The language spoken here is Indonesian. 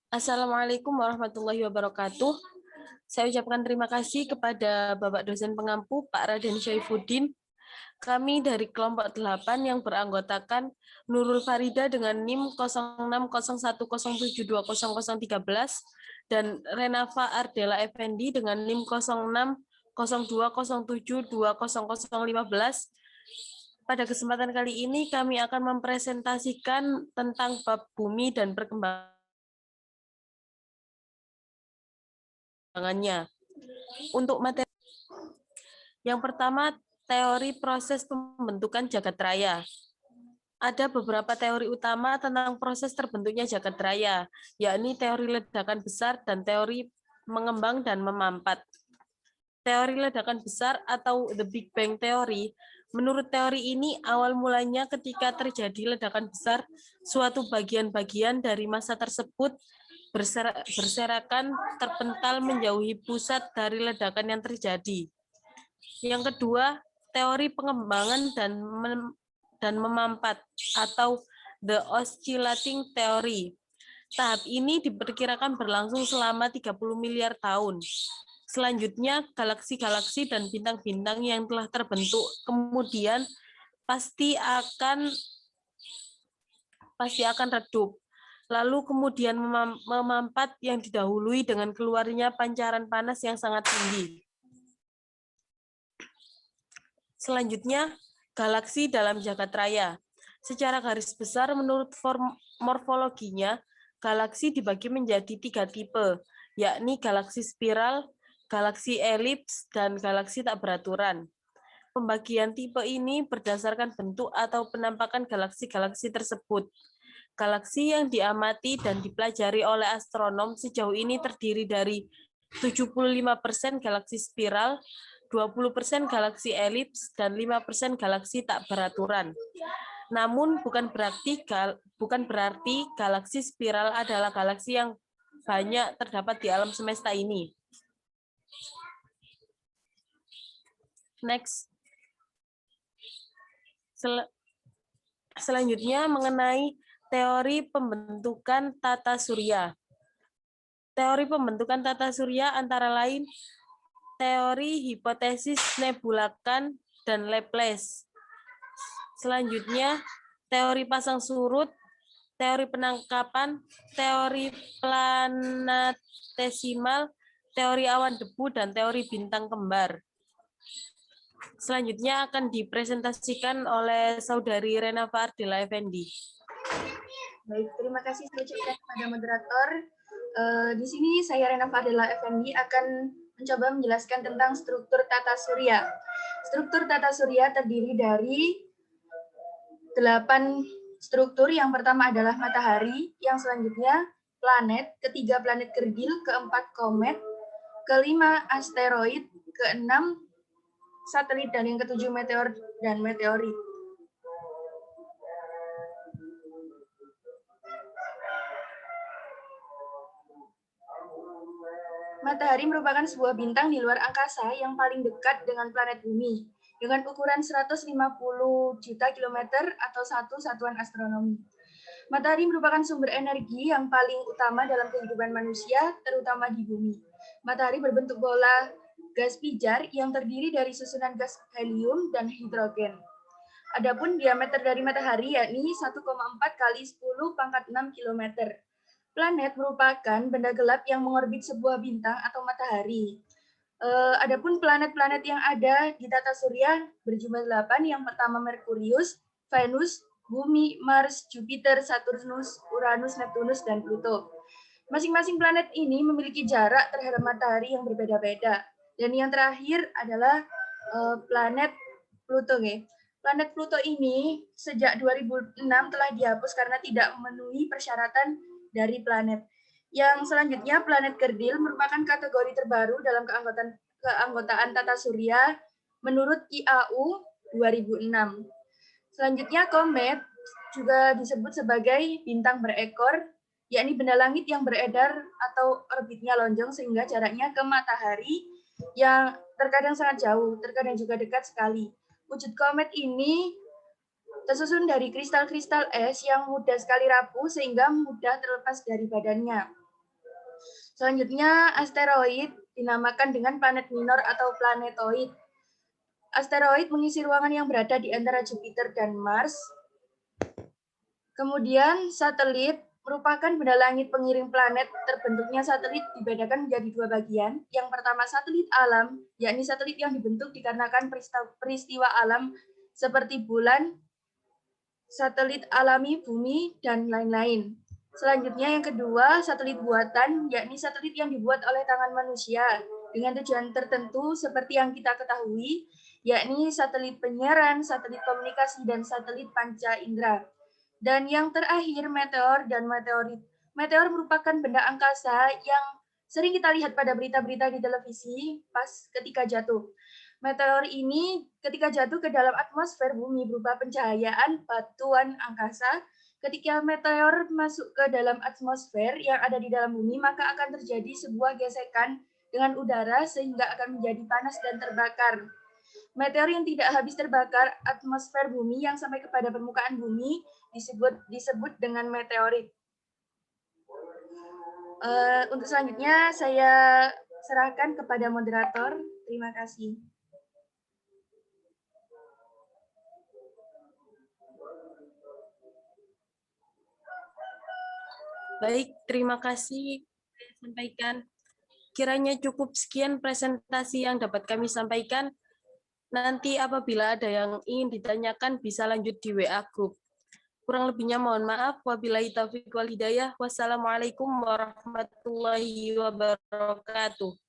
Assalamualaikum warahmatullahi wabarakatuh. Saya ucapkan terima kasih kepada Bapak dosen pengampu Pak Raden Syaifuddin. Kami dari kelompok 8 yang beranggotakan Nurul Farida dengan NIM 060107200013 dan Renafa Ardela Effendi dengan NIM 060207200015. Pada kesempatan kali ini kami akan mempresentasikan tentang bab bumi dan perkembangannya. Untuk materi yang pertama, teori proses pembentukan jagat raya. Ada beberapa teori utama tentang proses terbentuknya jagat raya, yakni teori ledakan besar dan teori mengembang dan memampat. Teori ledakan besar atau The Big Bang Theory, menurut teori ini awal mulanya ketika terjadi ledakan besar, suatu bagian-bagian dari massa tersebut berserakan terpental menjauhi pusat dari ledakan yang terjadi. Yang kedua, teori pengembangan dan memampat atau The Oscillating Theory. Tahap ini diperkirakan berlangsung selama 30 miliar tahun. Selanjutnya, galaksi-galaksi dan bintang-bintang yang telah terbentuk kemudian pasti akan redup. Lalu kemudian memampat yang didahului dengan keluarnya pancaran panas yang sangat tinggi. Selanjutnya, galaksi dalam jagat raya. Secara garis besar, menurut morfologinya, galaksi dibagi menjadi 3 tipe, yakni galaksi spiral, galaksi elips, dan galaksi tak beraturan. Pembagian tipe ini berdasarkan bentuk atau penampakan galaksi-galaksi tersebut. Galaksi yang diamati dan dipelajari oleh astronom sejauh ini terdiri dari 75% galaksi spiral, 20% galaksi elips, dan 5% galaksi tak beraturan. Namun bukan berarti galaksi spiral adalah galaksi yang banyak terdapat di alam semesta ini. Next. Selanjutnya mengenai teori pembentukan tata surya. Teori pembentukan tata surya antara lain teori hipotesis nebulakan dan Laplace. Selanjutnya, teori pasang surut, teori penangkapan, teori planetesimal, teori awan debu, dan teori bintang kembar. Selanjutnya akan dipresentasikan oleh Saudari Renafa Ardela Effendi. Baik, terima kasih saya ucapkan kepada moderator. Di sini saya Renafa Ardela Effendi akan mencoba menjelaskan tentang struktur tata surya. Struktur tata surya terdiri dari 8 struktur. Yang pertama adalah matahari, yang selanjutnya planet, ketiga planet kerdil, keempat komet, kelima asteroid, keenam satelit, dan yang ketujuh meteor dan meteorit. Matahari merupakan sebuah bintang di luar angkasa yang paling dekat dengan planet bumi, dengan ukuran 150 juta kilometer atau 1 satuan astronomi. Matahari merupakan sumber energi yang paling utama dalam kehidupan manusia, terutama di bumi. Matahari berbentuk bola gas pijar yang terdiri dari susunan gas helium dan hidrogen. Adapun diameter dari matahari yakni 1,4 kali 10 pangkat 6 km. Planet merupakan benda gelap yang mengorbit sebuah bintang atau matahari. Adapun planet-planet yang ada di tata surya berjumlah 8. Yang pertama Merkurius, Venus, Bumi, Mars, Jupiter, Saturnus, Uranus, Neptunus, dan Pluto. Masing-masing planet ini memiliki jarak terhadap matahari yang berbeda-beda. Dan yang terakhir adalah planet Pluto. Planet Pluto ini sejak 2006 telah dihapus karena tidak memenuhi persyaratan dari planet. Yang selanjutnya, planet kerdil merupakan kategori terbaru dalam keanggotaan tata surya menurut IAU 2006. Selanjutnya, komet juga disebut sebagai bintang berekor, yakni benda langit yang beredar atau orbitnya lonjong sehingga jaraknya ke matahari yang terkadang sangat jauh, terkadang juga dekat sekali. Wujud komet ini tersusun dari kristal-kristal es yang mudah sekali rapuh sehingga mudah terlepas dari badannya. Selanjutnya, asteroid dinamakan dengan planet minor atau planetoid. Asteroid mengisi ruangan yang berada di antara Jupiter dan Mars. Kemudian, satelit merupakan benda langit pengiring planet. Terbentuknya satelit dibedakan menjadi dua bagian. Yang pertama, satelit alam, yakni satelit yang dibentuk dikarenakan peristiwa alam seperti bulan, satelit alami bumi, dan lain-lain. Selanjutnya yang kedua, satelit buatan, yakni satelit yang dibuat oleh tangan manusia dengan tujuan tertentu seperti yang kita ketahui, yakni satelit penyiaran, satelit komunikasi, dan satelit panca indera. Dan yang terakhir, meteor dan meteorit. Meteor merupakan benda angkasa yang sering kita lihat pada berita-berita di televisi pas ketika jatuh. Meteor ini ketika jatuh ke dalam atmosfer bumi berupa pencahayaan batuan angkasa. Ketika meteor masuk ke dalam atmosfer yang ada di dalam bumi, maka akan terjadi sebuah gesekan dengan udara sehingga akan menjadi panas dan terbakar. Meteor yang tidak habis terbakar atmosfer bumi yang sampai kepada permukaan bumi disebut dengan meteorit. Untuk selanjutnya saya serahkan kepada moderator. Terima kasih. Baik, terima kasih saya sampaikan. Kiranya cukup sekian presentasi yang dapat kami sampaikan. Nanti apabila ada yang ingin ditanyakan bisa lanjut di WA Group. Kurang lebihnya mohon maaf. Wabillahi taufiq wal hidayah. Wassalamualaikum warahmatullahi wabarakatuh.